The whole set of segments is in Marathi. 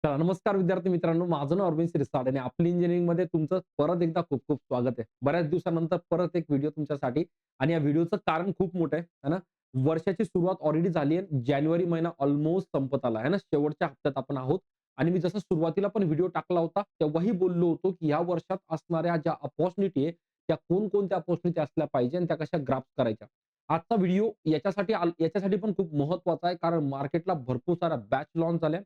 चला, नमस्कार विद्यार्थी मित्रांनो. माझं नाव अरविंद शिरसाट आणि आपली इंजिनिअरिंगमध्ये तुमचं परत एकदा खूप खूप स्वागत आहे. बऱ्याच दिवसानंतर परत एक व्हिडिओ तुमच्यासाठी आणि या व्हिडिओचं कारण खूप मोठं आहे, है ना? वर्षाची सुरुवात ऑलरेडी झाली आहे. जानेवारी महिना ऑलमोस्ट संपत आला आहे ना. शेवटच्या हप्त्यात आपण आहोत आणि मी जसं सुरुवातीला पण व्हिडिओ टाकला होता, तेव्हाही बोललो होतो, की या वर्षात असणाऱ्या ज्या अपॉर्च्युनिटी आहे, त्या कोणकोणत्या अपॉर्च्युनिटी असल्या पाहिजे आणि त्या कशा ग्रास्प करायच्या. आजचा व्हिडिओ याच्यासाठी पण खूप महत्वाचा आहे, कारण मार्केटला भरपूर साऱ्या बॅच लॉन्च झाल्या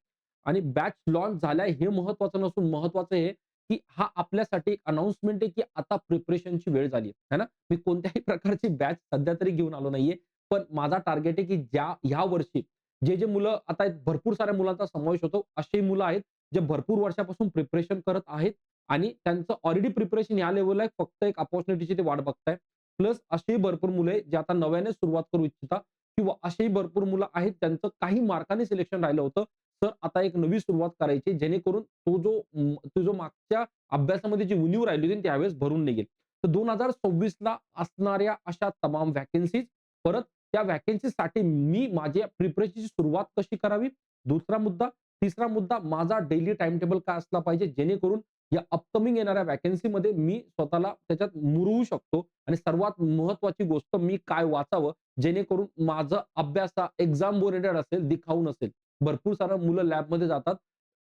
आणि बॅच लॉन्च झालाय हे महत्वाचं नसून महत्वाचं हे, की हा आपल्यासाठी एक अनाउन्समेंट आहे, की आता प्रिपरेशनची वेळ झाली आहे ना. मी कोणत्याही प्रकारची बॅच सध्या तरी घेऊन आलो नाहीये. पण माझा टार्गेट आहे, की ह्या वर्षी जे मुलं आता भरपूर साऱ्या मुलांचा समावेश होतो. अशी मुलं आहेत, जे भरपूर वर्षापासून प्रिपरेशन करत आहेत आणि त्यांचं ऑलरेडी प्रिपरेशन या लेव्हलला आहे. फक्त एक अपॉर्च्युनिटीची ते वाट बघताय. प्लस अशीही भरपूर मुलं आहेत, जे आता नव्याने सुरुवात करू इच्छिता किंवा अशीही भरपूर मुलं आहेत, त्यांचं काही मार्काने सिलेक्शन राहिलं होतं. तर आता एक नवी सुरुवात करायची जेणेकरून तो जो मागच्या अभ्यासामध्ये जी उणीव राहिली होती त्यावेळेस भरून निघेल. तर 2026 ला असणाऱ्या अशा तमाम व्हॅकन्सीज परत त्या व्हॅकन्सीसाठी मी माझ्या प्रिपरेशनची सुरुवात कशी करावी? दुसरा मुद्दा. तिसरा मुद्दा माझा डेली टाईम टेबल काय असला पाहिजे जेणेकरून या अपकमिंग येणाऱ्या व्हॅकन्सीमध्ये मी स्वतःला त्याच्यात मुरवू शकतो आणि सर्वात महत्त्वाची गोष्ट मी काय वाचावं जेणेकरून माझं अभ्यास एक्झाम ओरिएंटेड असेल, दिखाऊ नसेल. भरपूर सारं मुलं लॅबमध्ये जातात.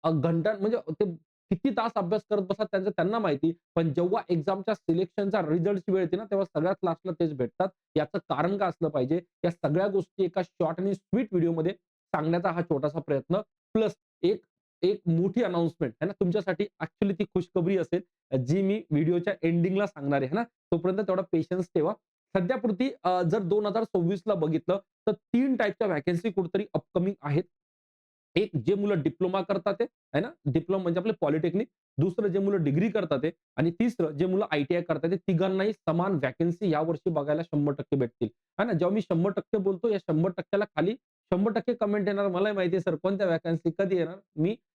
घंटा म्हणजे ते किती तास अभ्यास करत बसतात त्यांना माहिती. पण जेव्हा एक्झामच्या सिलेक्शनचा रिझल्टची वेळ येते ना, तेव्हा सगळ्यात लास्टला तेच भेटतात. याचं कारण काय असलं पाहिजे? या सगळ्या गोष्टी एका शॉर्ट आणि स्वीट व्हिडिओमध्ये सांगण्याचा हा छोटासा प्रयत्न. प्लस एक एक मोठी अनाउन्समेंट आहे ना, तुमच्यासाठी ॲक्चुअली ती खुशखबरी असेल, जी मी व्हिडिओच्या एंडिंगला सांगणार आहे ना. तोपर्यंत तेवढा पेशन्स ठेवा. सध्यापुरती जर 2026 ला बघितलं, तर 3 टाइपच्या व्हॅकन्सी कुठेतरी अपकमिंग आहेत. एक जे मुलं डिप्लोमा करतात आहे ना, डिप्लोमा म्हणजे आपले पॉलिटेक्निक. दुसरं जे मुलं डिग्री करतात आहे आणि तिसरं जे मुलं आय-टी-आय करतात आहे, तिघांनाही समान व्हॅकन्सी यावर्षी बघायला 100% भेटतील. आहे ना, जेव्हा मी 100% बोलतो, या 100% ला खाली 100% कमेंट येणार. मलाही माहिती आहे सर कोणत्या व्हॅकन्सी कधी येणार?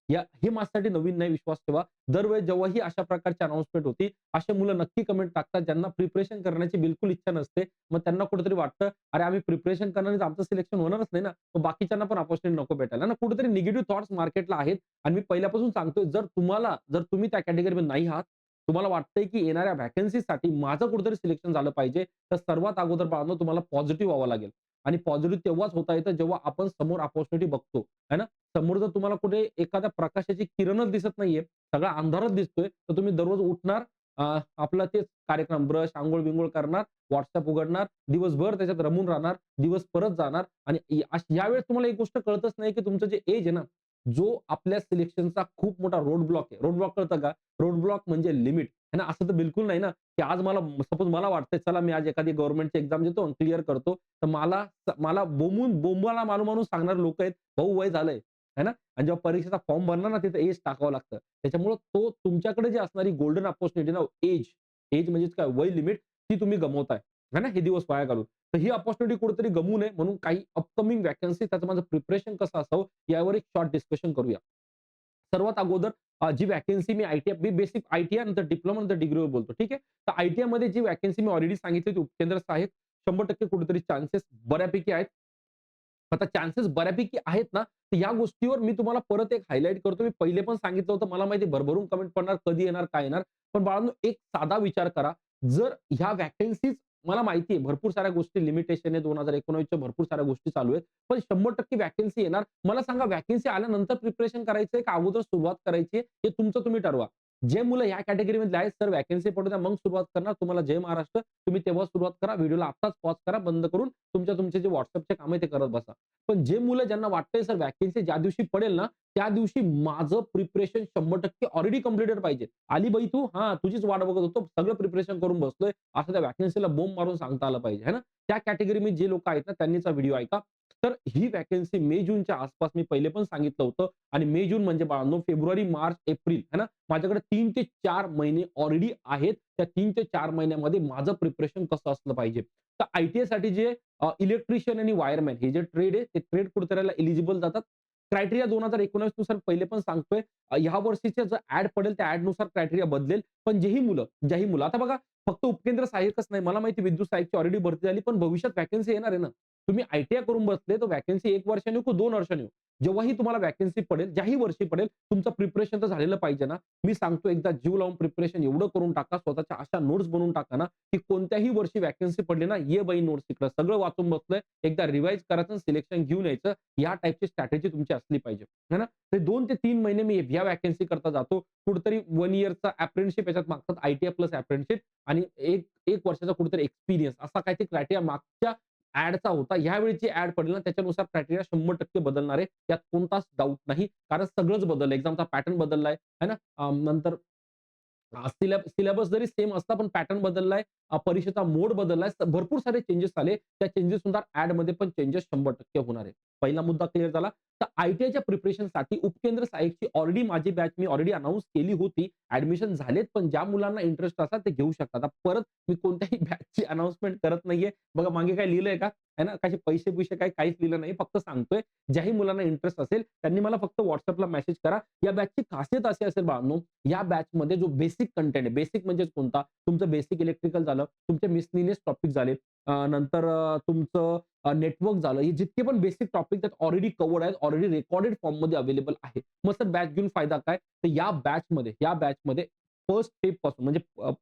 हे माझ्यासाठी नवीन नाही, विश्वास ठेवा. दरवेळेस जेव्हाही अशा प्रकारची अनाउन्समेंट होती, असे मुलं नक्की कमेंट टाकतात ज्यांना प्रिपरेशन करण्याची बिलकुल इच्छा नसते. मग त्यांना कुठेतरी वाटतं, "अरे, आम्ही प्रिपरेशन करणार नाही, आमचं सिलेक्शन होणारच नाही ना." मग बाकीच्यांना पण अपॉर्च्युनिटी नको भेटायला ना. कुठेतरी निगेटिव्ह थॉट्स मार्केटला आहेत आणि मी पहिल्यापासून सांगतोय जर तुम्ही त्या कॅटेगरीमध्ये नाही आहात, तुम्हाला वाटतंय की येणाऱ्या व्हॅकन्सीसाठी माझं कुठेतरी सिलेक्शन झालं पाहिजे, तर सर्वात अगोदर बाळांनो तुम्हाला पॉझिटिव्ह व्हावं लागेल आणि पॉझिटिव्ह तेव्हाच होता येतं जेव्हा आपण समोर अपॉर्च्युनिटी बघतो, आहे ना. समोर जर तुम्हाला कुठे एखाद्या प्रकाशाची किरणच दिसत नाहीये, सगळा अंधारच दिसतोय, तर तुम्ही दररोज उठणार, आपला तेच कार्यक्रम ब्रश, अंघोळ-बिंघोळ करणार, WhatsApp उघडणार, दिवसभर त्याच्यात रमून राहणार, दिवस परत जाणार आणि यावेळेस तुम्हाला एक गोष्ट कळतच नाही, की तुमचं जे एज आहे ना, जो आपल्या सिलेक्शनचा खूप मोठा रोड ब्लॉक आहे. रोड ब्लॉक कळतं का? रोड ब्लॉक म्हणजे लिमिट आहे ना. असं तर बिलकुल नाही ना, की आज सपोज मला वाटतंय चला मी आज एखादी गव्हर्नमेंटची एक्झाम देतो आणि क्लिअर करतो. तर मला बोंबाला मारून सांगणारे लोकं आहेत, "भाऊ वय झालंय." आहे ना? आणि जेव्हा परीक्षेचा फॉर्म भरणार ना, तिथे एज टाकावं लागतं. त्याच्यामुळं तुमच्याकडे जी असणारी गोल्डन अपॉर्च्युनिटी ना, एज म्हणजेच काय वय लिमिट ती तुम्ही गमावताय. आहे ना, हे दिवस वाया घालून. तर ही अपॉर्च्युनिटी कुठेतरी गमवू नये म्हणून काही अपकमिंग व्हॅकन्सी त्याचं माझं प्रिपरेशन कसं असावं यावर एक शॉर्ट डिस्कशन करूया. सर्वात अगोदर जी व्हॅकन्सी मी आय-टी-आय बेसिक आय-टी-आय नंतर डिप्लोमा नंतर डिग्रीवर बोलतो. ठीक आहे. तर आय-टी-आयमध्ये जी व्हॅकन्सी मी ऑलरेडी सांगितली ती उपकेंद्र सहाय्यक 100% कुठेतरी चान्सेस बऱ्यापैकी आहेत. आता चान्सेस बऱ्यापैकी आहेत ना, तर या गोष्टीवर मी तुम्हाला परत एक हायलाइट करतो. मी पहिले पण सांगितलं होतं, मला माहिती आहे भरभरून कमेंट पडणार, कधी येणार, काय येणार. पण बाळांनो एक साधा विचार करा. जर ह्या व्हॅकन्सीज मला माहिती आहे भरपूर साऱ्या गोष्टी लिमिटेशन आहे 2019च्या भरपूर साऱ्या गोष्टी चालू आहेत. पण 100% व्हॅकन्सी येणार. मला सांगा व्हॅकन्सी आल्यानंतर प्रिपरेशन करायचंय का अगोदर सुरुवात करायची आहे, हे तुमचं तुम्ही ठरवा. जे मुलं ह्या कॅटेगरीमधले आहेत, सर व्हॅकन्सी पडू द्या मग सुरुवात करणार. तुम्हाला जय महाराष्ट्र. तुम्ही तेव्हा सुरुवात करा. व्हिडिओला आत्ताच पॉज करा, बंद करून तुमचे जे WhatsAppचे काम आहे ते करत बसा. पण जे मुलं ज्यांना वाटतंय सर व्हॅकन्सी ज्या दिवशी पडेल ना, त्या दिवशी माझं प्रिपरेशन 100% ऑलरेडी कंप्लीटेड पाहिजे. आली बाई तू, हां, तुझीच वाट बघत होतो. सगळं प्रिपरेशन करून बसलोय. असं त्या व्हॅकन्सीला बोंब मारून सांगता आलं पाहिजे, है ना? त्या कॅटेगरीमध्ये जे लोकं आहेत ना, त्यांनीच व्हिडिओ ऐका. तर ही व्हॅकन्सी मे-जूनच्या आसपास मी पहिले पण सांगितलं होतं आणि मे-जून म्हणजे बाळांनो फेब्रुवारी, मार्च, एप्रिल, है ना? माझ्याकडे 3 ते 4 महिने ऑलरेडी आहेत. त्या 3 ते 4 महिन्यामध्ये माझं प्रिपरेशन कसं असलं पाहिजे. तर आय-टी-आयसाठी जे इलेक्ट्रिशियन आणि वायरमॅन हे जे ट्रेड आहे, ते ट्रेड कुठेतरी एलिजिबल जातात. क्रायटेरिया 2019 नुसार पहिले पण सांगतोय. ह्या वर्षीच्या जर ॲड पडेल, त्या ॲडनुसार क्रायटेरिया बदलेल. पण ज्याही मुलं आता बघा फक्त उपकेंद्र सहाय्यकच नाही. मला माहिती विद्युत सहाय्यकची ऑलरेडी भरती झाली, पण भविष्यात व्हॅकन्सी येणार आहे ना. तुम्ही आय-टी-आय करून बसले, तर व्हॅकन्सी 1 वर्षाने येऊ, 2 वर्षांनी येऊ. जेव्हाही तुम्हाला व्हॅकन्सी पडेल, ज्याही वर्षी पडेल, तुमचं प्रिपरेशन तर झालेलं पाहिजे ना. मी सांगतो एकदा जीव लावून प्रिपरेशन एवढं करून टाका, स्वतःच्या अशा नोट्स बनवून टाका ना, की कोणत्याही वर्षी व्हॅकन्सी पडली ना, "ये बाई नोट्स इकडं." सगळं वाचून बसलोय, एकदा रिवाईज करायचं, सिलेक्शन घेऊन यायचं. या टाइपची स्ट्रॅटेजी तुमची असली पाहिजे. है ना. ते 2 ते 3 महिने मी या व्हॅकन्सी करता जातो. कुठेतरी 1 इयरचा अप्रेंटिसशिप याच्यात मागतात, आय-टी-आय प्लस अप्रेंटिसशिप आणि 1 वर्षाचा कुठेतरी एक्सपिरियन्स असा काहीतरी क्रायटेरिया मागच्या ॲडचा होता. ह्यावेळची ॲड पडली ना, त्याच्यानुसार क्रायटेरिया 100% बदलणार आहे. त्यात कोणताच डाउट नाही. कारण सगळंच बदललं. एक्झामचा पॅटर्न बदललाय, है ना. नंतर सिलेबस जरी सेम असला, पण पॅटर्न बदललाय, परीक्षेचा मोड बदललाय. भरपूर सारे चेंजेस आले. त्या चेंजेसनुसार ॲडमध्ये पण चेंजेस 100% होणार आहे. पहिला मुद्दा क्लिअर झाला. तर आय-टी-आयच्या प्रिपरेशनसाठी उपकेंद्र सहाय्यकची ऑलरेडी माझी बॅच मी ऑलरेडी अनाउन्स केली होती. ॲडमिशन झालेत, पण ज्या मुलांना इंटरेस्ट असा ते घेऊ शकतात. आता परत मी कोणत्याही बॅचची अनाउन्समेंट करत नाहीये. बघा मागे काय लिहिलंय का? आहे ना, कसे पैसे-बिसे काहीच लिहिलं नाही. फक्त सांगतोय, ज्याही मुलांना इंटरेस्ट असेल त्यांनी मला फक्त WhatsAppला मेसेज करा. या बॅचची खासियत अशी असेल बाळांनो, या बॅचमध्ये जो बेसिक कंटेंट आहे, बेसिक म्हणजे कोणता? तुमचं बेसिक इलेक्ट्रिकल झालं, तुमचे मिसलेनियस टॉपिक झाले, नंतर तुमचं नेटवर्क झालं. हे जितके पण बेसिक टॉपिक त्यात ऑलरेडी कव्हर्ड आहेत, ऑलरेडी रेकॉर्डेड फॉर्ममध्ये अवेलेबल आहे. मग सर बॅच घेऊन फायदा काय? तर या बॅचमध्ये फर्स्ट फेजपासून म्हणजे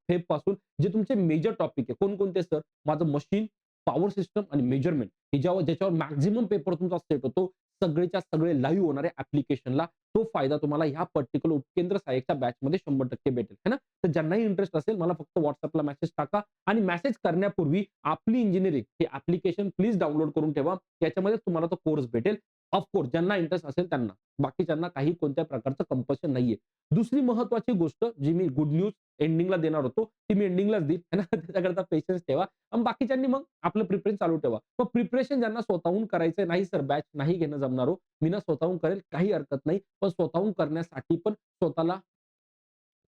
फेजपासून जे तुमचे मेजर टॉपिक आहे, कोणकोणते सर? माझं मशीन, पॉवर सिस्टम आणि मेजरमेंट हे ज्याच्यावर मॅक्सिमम पेपर तुमचा सेट होतो, सगळेच्या सगळे लाईव्ह होणारे ॲप्लिकेशनला तो फायदा तुम्हाला ह्या पर्टिक्युलर उपकेंद्र सहाय्यकच्या बॅचमध्ये 100% भेटेल, है ना. तर ज्यांनाही इंटरेस्ट असेल मला फक्त WhatsAppला मेसेज टाका आणि मेसेज करण्यापूर्वी आपली इंजिनिअरिंग हे ॲप्लिकेशन प्लीज डाउनलोड करून ठेवा. त्याच्यामध्ये तुम्हाला तो कोर्स भेटेल. ऑफकोर्स ज्यांना इंटरेस्ट असेल त्यांना. बाकीच्यांना काही कोणत्या प्रकारचं कंपल्शन नाहीये. दुसरी महत्त्वाची गोष्ट जी मी गुड न्यूज एंडिंगला देणार होतो, ती मी एंडिंगलाच देईन, है ना. त्याच्याकरता पेशन्स ठेवा. आणि बाकीच्यांनी मग आपलं प्रिपरेशन चालू ठेवा. मग प्रिपरेशन ज्यांना स्वतःहून करायचंय, नाही सर बॅच नाही घेणं जमणार हो. मी ना स्वतःहून करेल, काही हरकत नाही. पण स्वतःहून करण्यासाठी पण स्वतःला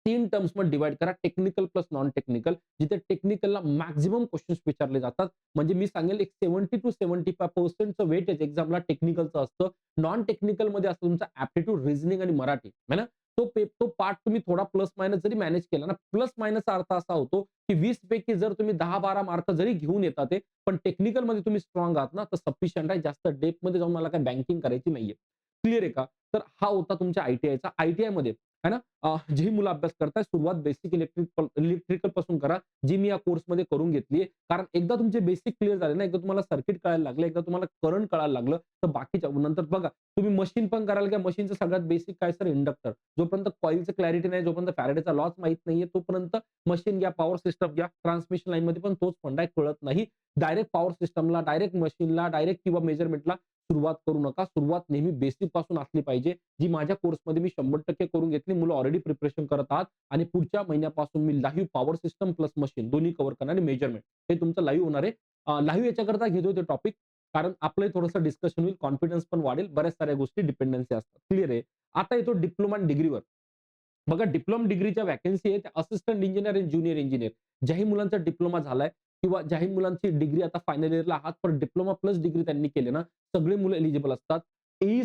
3 टर्म्समध्ये डिव्हाईड करा. Technical plus non technical. जिथे टेक्निकलला मॅक्सिमम क्वेशन्स विचारले जातात. म्हणजे मी सांगेल एक 70% to 75% वेटेज एक्झामला टेक्निकलचं असतं. नॉन टेक्निकलमध्ये असतं तुमचं ॲप्टिट्यूड, रिझनिंग आणि मराठी. आहे ना? तो पार्ट तुम्ही थोडा प्लस मायनस जरी मॅनेज केला ना, प्लस मायनसचा अर्थ असा होतो, की 20 पैकी जर तुम्ही 10-12 मार्क जरी घेऊन येतात ते, पण टेक्निकलमध्ये तुम्ही स्ट्रॉंग आहात ना, तर सफिशियंट आहे. जास्त डेप्थमध्ये जाऊन मला काही बँकिंग करायची नाहीये. क्लिअर आहे का? तर हा होता तुमच्या आय-टी-आयचा. आय-टी-आयमध्ये आहे ना, जी मुलं अभ्यास करताय सुरुवात बेसिक इलेक्ट्रिकल पासून करा, जी मी या कोर्समध्ये करून घेतलीये. कारण एकदा तुमचे बेसिक क्लिअर झाले ना, एकदा तुम्हाला सर्किट कळायला लागलं, एकदा तुम्हाला करंट कळायला लागलं, तर बाकीच्या नंतर बघा तुम्ही मशीन पण कराल का मशीनचं सगळ्यात बेसिक काय सर इंडक्टर. जोपर्यंत कॉइलचं क्लॅरिटी नाही, जोपर्यंत फॅरेडेचा लॉच माहीत नाहीये, तोपर्यंत मशीन घ्या, पॉवर सिस्टम घ्या, ट्रान्समिशन लाईनमध्ये पण तोच फंडा कळत नाही. डायरेक्ट पॉवर सिस्टमला, डायरेक्ट मशीनला, डायरेक्ट किंवा मेजरमेंटला सुरुवात करू नका. सुरुवात नेहमी बेसिक पासून असली पाहिजे. जी माझ्या कोर्समध्ये मी 100% करून घेतली. मुलं ऑलरेडी प्रिपरेशन करत आहात आणि पुढच्या महिन्यापासून मी live power system plus machine दोन्ही कव्हर करणार आणि मेजरमेंट हे तुमचं लाईव्ह होणार आहे. लाईव्ह याच्याकरता घेतोय ते टॉपिक कारण आपलंही थोडंसं डिस्कशन होईल, कॉन्फिडन्स पण वाढेल. बऱ्याच साऱ्या गोष्टी डिपेंडन्सी असतात. क्लिअर आहे. आता येतो डिप्लोमा आणि डिग्रीवर. बघा डिप्लोमा डिग्रीच्या व्हॅकन्सी आहेत असिस्टंट इंजिनिअर आणि ज्युनियर इंजिनिअर. ज्याही मुलांचा डिप्लोमा झालाय किंवा ज्याही मुलांची डिग्री आता फायनल इयरला आहात, पण डिप्लोमा प्लस डिग्री त्यांनी केले ना, सगळे मुलं एलिजिबल असतात.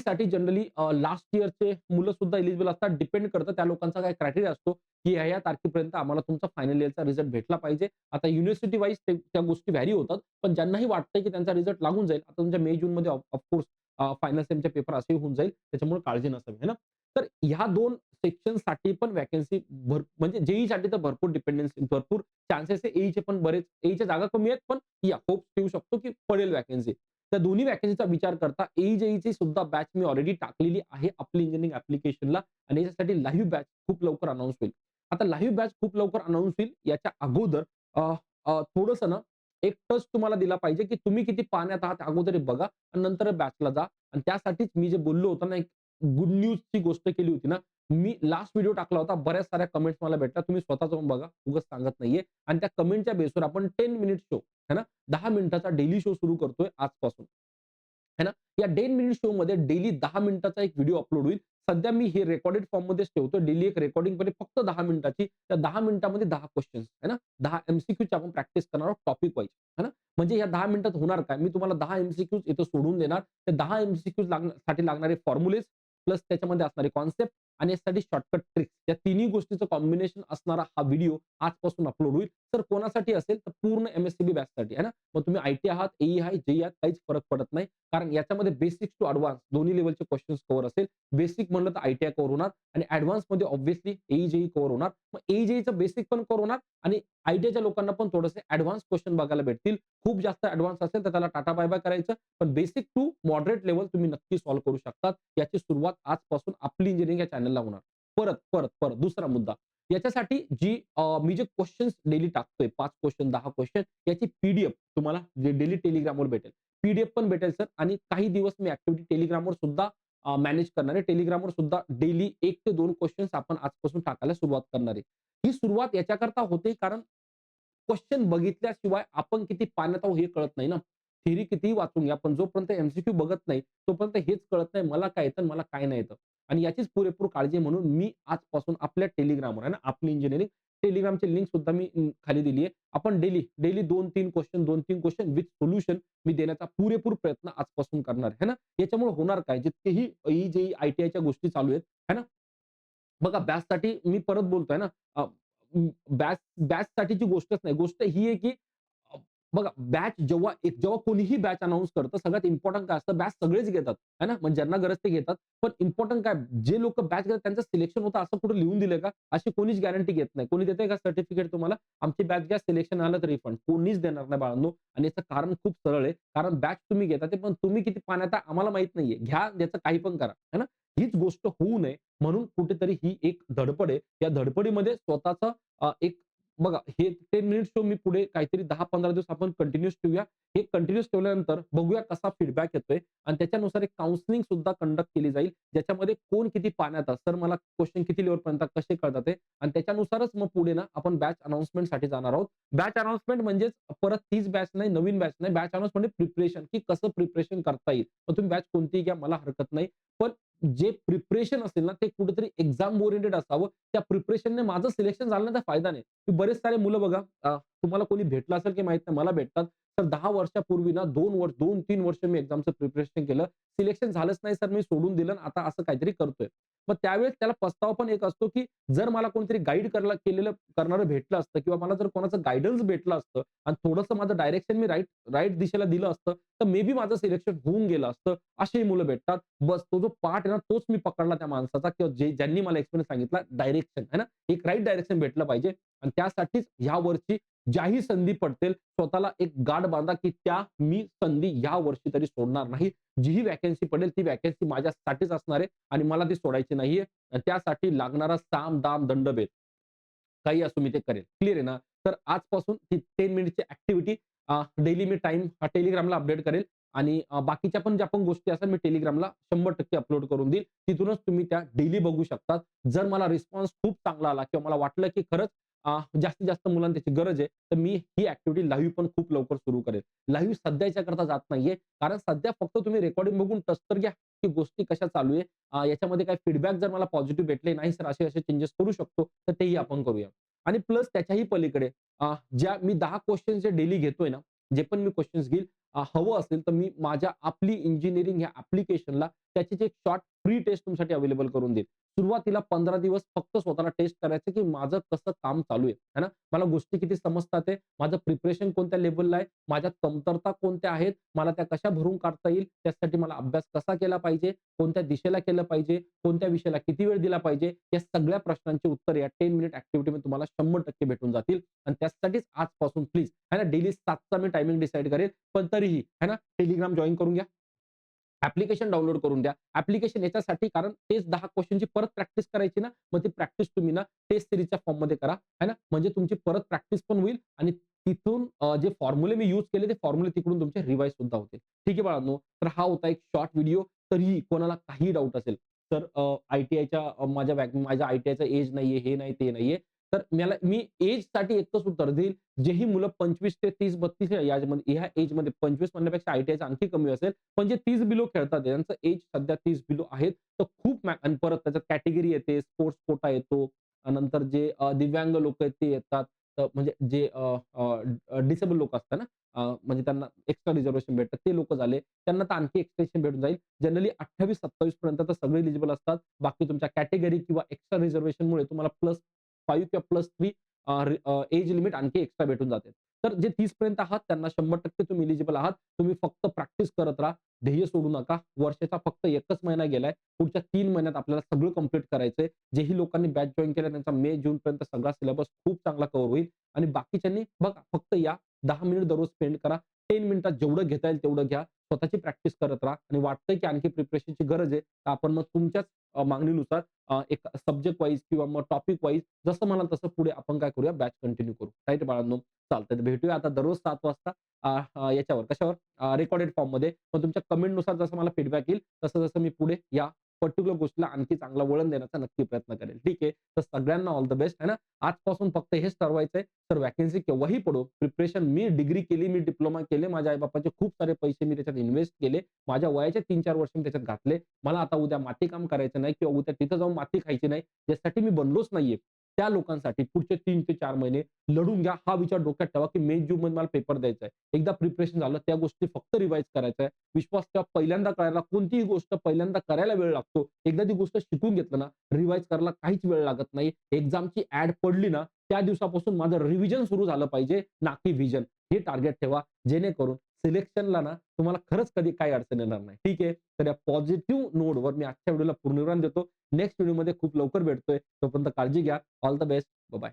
साठी जनरली लास्ट इयरचे मुलं सुद्धा एलिजिबल असतात. डिपेंड करतं त्या लोकांचा काय क्रायटेरिया असतो, की ह्या तारखेपर्यंत आम्हाला तुमचा फायनल इयरचा रिझल्ट भेटला पाहिजे. आता युनिव्हर्सिटी वाईज त्या गोष्टी व्हॅरी होतात. पण ज्यांनाही वाटतंय, की त्यांचा रिझल्ट लागून जाईल. आता तुमच्या मे, जूनमध्ये फायनल सेमचे पेपर असेही होऊन जाईल. त्याच्यामुळे काळजी नसावी, है ना? तर ह्या 2 सेक्शनसाठी पण व्हॅकन्सी म्हणजे जेईसाठी तर भरपूर डिपेंडन्सी भरपूर चान्सेस आहे. एईचे पण बरेच एईच्या जागा कमी आहेत, पण या होप ठेवू शकतो, की पडेल व्हॅकन्सी. त्या दोन्ही व्हॅकन्सीचा विचार करता जेईची सुद्धा बॅच मी ऑलरेडी टाकलेली आहे आपली इंजिनिअरिंग ॲप्लिकेशनला आणि याच्यासाठी लाईव्ह बॅच खूप लवकर अनाउन्स होईल. आता लाईव्ह बॅच खूप लवकर अनाउन्स होईल याच्या अगोदर थोडंसं ना एक टच तुम्हाला दिला पाहिजे, की तुम्ही किती पाण्यात आहात अगोदर बघा आणि नंतर बॅचला जा आणि त्यासाठीच मी जे बोललो होतो ना, एक गुड न्यूजची गोष्ट केली होती ना, मी लास्ट व्हिडिओ टाकला होता. बऱ्याच साऱ्या कमेंट्स मला भेटल्या. तुम्ही स्वतः जाऊन बघा. उगाच सांगत नाहीये आणि त्या कमेंटच्या बेसवर आपण 10 मिनिट शो है ना, 10 मिनिटाचा डेली शो सुरू करतोय आजपासून. है ना. या 10 मिनिट शोमध्ये डेली 10 मिनिटाचा एक व्हिडिओ अपलोड होईल. सध्या मी हे रेकॉर्डेड फॉर्ममध्येच ठेवतो. डेली एक रेकॉर्डिंग मध्ये फक्त 10 मिनिटाची. त्या 10 मिनिटामध्ये 10 क्वेशन्स आहे ना. 10 एम-सी-क्यूची आपण प्रॅक्टिस करणार आहोत टॉपिक वाईज. है ना. म्हणजे या 10 मिनिटात होणार काय? मी तुम्हाला 10 एम-सी-क्यूज इथं सोडून देणार. त्या 10 एम-सी-क्यूज साठी लागणारे फॉर्म्युलेज प्लस त्याच्यामध्ये असणारे कॉन्सेप्ट आणि यासाठी शॉर्टकट ट्रिक्स या तिन्ही गोष्टीचं कॉम्बिनेशन असणारा हा व्हिडिओ आजपासून अपलोड होईल. सर कोणासाठी असेल तर पूर्ण एम-एस-सी-बी बॅचसाठी आहे ना. मग तुम्ही आय-टी आहात, ए-ई आहात, जे-ई आहात काहीच फरक पडत नाही. कारण याच्यामध्ये बेसिक्स टू एडवान्स दोन्ही लेव्हलचे क्वेशन्स कव्हर असेल. बेसिक म्हणलं तर आय-टी-आय कव्हर होणार आणि एडवान्समध्ये ऑब्व्हियसली ए-ई, जे-ई कव्हर होणार. मग ए-ई, जे-ईचं बेसिक पण कव्हर होणार आणि आय-टी-आयच्या लोकांना पण थोडेसे एडवान्स क्वेशन बघायला भेटतील. खूप जास्त एडवान्स असेल तर त्याला टाटा बाय-बाय करायचं. पण बेसिक टू मॉडरेट लेव्हल तुम्ही नक्की सॉल्व्ह करू शकतात. याची सुरुवात आजपासून आपली इंजिनिअरिंग या चॅनलला होणार. परत दुसरा मुद्दा. याच्यासाठी मी जे क्वेशन्स डेली टाकतोय 5 क्वेशन, 10 क्वेशन याची पी तुम्हाला डेली Telegramवर भेटेल. पी पण भेटेल सर आणि काही दिवस मी ॲक्टिव्हिटी Telegramवर सुद्धा मॅनेज करणार आहे. Telegramवर सुद्धा डेली 1 ते 2 क्वेशन्स आपण आजपासून टाकायला सुरुवात करणार आहे. ही सुरुवात याच्याकरता होते कारण क्वेश्चन बघितल्याशिवाय आपण किती पाण्यात आहोत हे कळत नाही ना. थिअरी कितीही वाचून घ्या, पण जोपर्यंत एम-सी-क्यू बघत नाही, तोपर्यंत हेच कळत नाही मला काय येतं आणि मला काय नाही येतं. आणि याचीच पुरेपूर काळजी म्हणून मी आजपासून आपल्या Telegramवर आहे ना, आपली इंजिनिअरिंग Telegramची लिंक सुद्धा मी खाली दिली आहे. आपण daily 2-3 question, 2-3 question with solution मी देण्याचा पुरेपूर प्रयत्न आजपासून करणार आहे ना. याच्यामुळे होणार काय, जितकेही ई, जे आय-टी-आयच्या गोष्टी चालू आहेत, आहे ना. बघा बॅचसाठी मी परत बोलतोय ना, बॅचसाठीची गोष्टच नाही. गोष्ट ही आहे, की अ, बघा जेव्हा कोणीही बॅच अनाउन्स करतं, सगळ्यात इम्पोर्टंट काय असतं, बॅच सगळेच घेतात, आहे ना. म्हणजे ज्यांना गरज ते घेतात. पण इम्पोर्टंट काय, जे लोकं बॅच घेतात त्यांचं सिलेक्शन होतं असं कुठे लिहून दिलंय का? अशी कोणीच गॅरंटी घेत नाही. कोणी देतंय का सर्टिफिकेट तुम्हाला? आमची बॅच घ्या, सिलेक्शन आलं तर रिफंड. कोणीच देणार नाही बाळांनो. आणि याचं कारण खूप सरळ आहे. कारण बॅच तुम्ही घेता ते पण तुम्ही किती पाण्यात आहे आम्हाला माहीत नाहीये. घ्या, याचं काही पण करा, आहे ना. हीच गोष्ट होऊ नये म्हणून कुठेतरी ही एक धडपड आहे. या धडपडीमध्ये स्वतःचं एक बघा हे 10 मिनिट्स शो मी पुढे काहीतरी 10-15 दिवस आपण कंटिन्यूअस ठेवूया. हे कंटिन्यूअस ठेवल्यानंतर बघूया कसा फीडबॅक येतोय आणि त्याच्यानुसार एक काउन्सिलिंग सुद्धा कंडक्ट केली जाईल. ज्याच्यामध्ये कोण किती पाण्यात आहे, सर मला क्वेशन किती लेव्हलपर्यंत कसे कळतात ते आणि त्याच्यानुसारच मग पुढे ना आपण बॅच अनाउन्समेंटसाठी जाणार आहोत. बॅच अनाउन्समेंट म्हणजेच परत तीच बॅच नाही, नवीन बॅच नाही. बॅच अनाउन्स म्हणजे प्रिपरेशन, की कसं प्रिपरेशन करता येईल. मग तुम्ही बॅच कोणतीही घ्या मला हरकत नाही. पण जे प्रिपरेशन असेल ना, ते कुठेतरी एक्झाम ओरिएंटेड असावं. त्या प्रिपरेशनने माझं सिलेक्शन झालं ना, तर फायदा नाही. बरेच सारे मुलं बघा तुम्हाला कोणी भेटलं असेल की माहीत नाही, मला भेटतात. तर 10 वर्षापूर्वी ना 2-3 वर्ष मी एक्झामचं प्रिपरेशन केलं. सिलेक्शन झालंच नाही सर, मी सोडून दिलं आणि आता असं काहीतरी करतोय. मग त्यावेळेस त्याला पस्तावा पण एक असतो, की जर मला कोणीतरी गाईड करणारं भेटलं असतं किंवा मला जर कोणाचं गाईडन्स भेटलं असतं आणि थोडंसं माझं डायरेक्शन मी राइट दिशेला दिलं असतं, तर मे बी माझं सिलेक्शन होऊन गेलं असतं. अशीही मुलं भेटतात. बस तो जो पार्ट आहे ना, तोच मी पकडला त्या माणसाचा किंवा ज्यांनी मला एक्सपिरियन्स सांगितला डायरेक्शन आहे ना, एक राइट डायरेक्शन भेटलं पाहिजे आणि त्यासाठीच ह्या वर्षी ज्याही संधी पडतील स्वतःला एक गाठ बांधा, की मी संधी या वर्षी तरी सोडणार नाही. जीही व्हॅकन्सी पडेल ती व्हॅकन्सी माझ्यासाठीच असणार आहे आणि मला ती सोडायची नाहीये. आणि त्यासाठी लागणारा साम, दाम, दंडभेद काही असो मी ते करेल. क्लिअर आहे ना? तर आजपासून ती 10 मिनिटची ॲक्टिव्हिटी डेली मी टाईम Telegramला अपडेट करेल आणि बाकीच्या पण ज्या पण गोष्टी असतात मी Telegramला 100% अपलोड करून देईल. तिथूनच तुम्ही त्या डेली बघू शकता. जर मला रिस्पॉन्स खूप चांगला आला किंवा मला वाटलं की खरंच जास्तीत जास्त मुलांना त्याची गरज आहे, तर मी ही ॲक्टिव्हिटी लाईव्ह पण खूप लवकर सुरू करेल. लाईव्ह सध्या याच्याकरता जात नाहीये. कारण सध्या फक्त तुम्ही रेकॉर्डिंग बघून टच तर घ्या, की गोष्टी कशा चालू आहे. याच्यामध्ये काही फीडबॅक जर मला पॉझिटिव्ह भेटले, नाही सर असे-असे चेंजेस करू शकतो, तर तेही आपण करूया. आणि प्लस त्याच्याही पलीकडे ज्या मी 10 क्वेशन्स जे डेली घेतोय ना, जे पण मी क्वेशन्स घेईल हवं असेल तर मी माझ्या आपली इंजिनिअरिंग ह्या ॲप्लिकेशनला त्याची एक शॉर्ट फ्री टेस्ट तुमच्यासाठी अवेलेबल करून देईल. सुरुवातीला 15 दिवस फक्त स्वतःला टेस्ट करायचं, की माझं कसं काम चालू आहे, है ना? मला गोष्टी किती समजतात आहे, माझं प्रिपरेशन कोणत्या लेव्हलला आहे, माझ्या कमतरता कोणत्या आहेत, मला त्या कशा भरून काढता येईल, त्यासाठी मला अभ्यास कसा केला पाहिजे, कोणत्या दिशेला केलं पाहिजे, कोणत्या विषयाला किती वेळ दिला पाहिजे, या सगळ्या प्रश्नांची उत्तर या 10 मिनिट ॲक्टिव्हिटीमध्ये तुम्हाला 100% भेटून जातील आणि त्यासाठीच आजपासून प्लीज आहे ना, डेली 7चा मी टायमिंग डिसाईड करेल. पण तरीही आहे ना, Telegram जॉइन करून घ्या. ॲप्लिकेशन डाउनलोड करून द्या. ॲप्लिकेशन याच्यासाठी कारण तेच 10 क्वेशनची परत प्रॅक्टिस करायची ना, मग ती प्रॅक्टिस तुम्ही ना टेस्ट सीरीजच्या फॉर्ममध्ये करा, आहे ना. म्हणजे तुमची परत प्रॅक्टिस पण होईल आणि तिथून जे फॉर्म्युले मी यूज केले, ते फॉर्म्युले तिकडून तुमचे रिवाईज सुद्धा होतील. ठीक आहे बाळांनो. तर हा होता एक शॉर्ट व्हिडिओ. तरीही कोणाला काही डाउट असेल, तर आय-टी-आयच्या माझ्या आय-टी-आयचं एज नाहीये, हे नाही, ते नाहीये. तर मी एजसाठी एकच उत्तर देईल, जेही मुलं 25 ते 30-32 ह्या एजमध्ये 25 म्हणण्यापेक्षा आय-टी-आयचं आणखी कमी असेल. पण जे 30 बिलो खेळतात आहे, त्यांचं एज सध्या 30 बिलो आहेत. तर खूप आणि परत त्याच्यात कॅटेगरी येते, स्पोर्ट्स कोटा येतो. नंतर जे दिव्यांग लोकं आहेत ते येतात. म्हणजे जे डिसेबल लोकं असतात ना, म्हणजे त्यांना एक्स्ट्रा रिझर्व्हेशन भेटतं ते लोकं झाले. त्यांना तर आणखी एक्सटेन्शन भेटून जाईल. जनरली 28-27 पर्यंत तर सगळे एलिजिबल असतात. बाकी तुमच्या कॅटेगरी किंवा एक्स्ट्रा रिझर्व्हेशनमुळे तुम्हाला +5 किंवा +3 एज लिमिट आणखी एक्स्ट्रा भेटून जाते. तर जे 30 पर्यंत आहात त्यांना 100% तुम्ही एलिजिबल आहात. तुम्ही फक्त प्रॅक्टिस करत राहा. ध्येय सोडू नका. वर्षाचा फक्त 1च महिना गेलाय. पुढच्या 3 महिन्यात आपल्याला सगळं कंप्लीट करायचंय. जेही लोकांनी बॅच जॉइन केल्या त्यांचा मे, जूनपर्यंत सगळा सिलेबस खूप चांगला कव्हर होईल आणि बाकीच्यांनी बघा फक्त या 10 मिनिट दररोज स्पेंड करा. 10 मिनिटात जेवढं घेता येईल तेवढं घ्या. स्वतःची प्रॅक्टिस करत राहा आणि वाटतंय की आणखी प्रिपरेशनची गरज आहे. तर आपण मग तुमच्याच मागणीनुसार एक सब्जेक्ट वाईज किंवा मग टॉपिक वाईज जसं म्हणाल तसं पुढे आपण काय करूया बॅच कंटिन्यू करू. राईट बाळांनो? चालतंय. तर भेटूया आता दररोज 7 वाजता याच्यावर कशावर रेकॉर्डेड फॉर्ममध्ये. मग तुमच्या कमेंटनुसार जसं मला फीडबॅक येईल तसं-तसं मी पुढे या पर्टिक्युलर गोष्टीला आणखी चांगला वळण देण्याचा नक्की प्रयत्न करेल. ठीक आहे. तर सगळ्यांना ऑल द बेस्ट आहे ना. आजपासून फक्त हेच ठरवायचंय, तर व्हॅकन्सी केव्हाही पडो, प्रिपरेशन मी डिग्री केली, मी डिप्लोमा केले, माझ्या आई-बापाचे खूप सारे पैसे मी त्याच्यात इन्व्हेस्ट केले. माझ्या वयाचे 3-4 वर्ष मी त्याच्यात घातले. मला आता उद्या मातीकाम करायचं नाही किंवा उद्या तिथं जाऊन माती खायची नाही. ज्यासाठी मी बनलोच नाहीये. त्या लोकांसाठी पुढचे 3 ते 4 महिने लढून घ्या. हा विचार डोक्यात ठेवा, की मे, जूनमध्ये मला पेपर द्यायचा आहे. एकदा प्रिपरेशन झालं, त्या गोष्टी फक्त रिवाईज करायच्या आहे. विश्वास ठेवा पहिल्यांदा करायला कोणतीही गोष्ट पहिल्यांदा करायला वेळ लागतो. एकदा ती गोष्ट शिकून घेतलं ना, रिवाईज करायला काहीच वेळ लागत नाही. एक्झामची ॲड पडली ना, त्या दिवसापासून माझं रिव्हिजन सुरू झालं पाहिजे, ना की व्हिजन. हे टार्गेट ठेवा, जेणेकरून सिलेक्शनला ना तुम्हाला खरंच कधी काही अडचण येणार नाही. ठीक आहे. तर या पॉझिटिव्ह नोटवर मी आजच्या व्हिडिओला पूर्णविराम देतो. नेक्स्ट व्हिडिओमध्ये खूप लवकर भेटतोय. तोपर्यंत काळजी घ्या. All the best. बाय.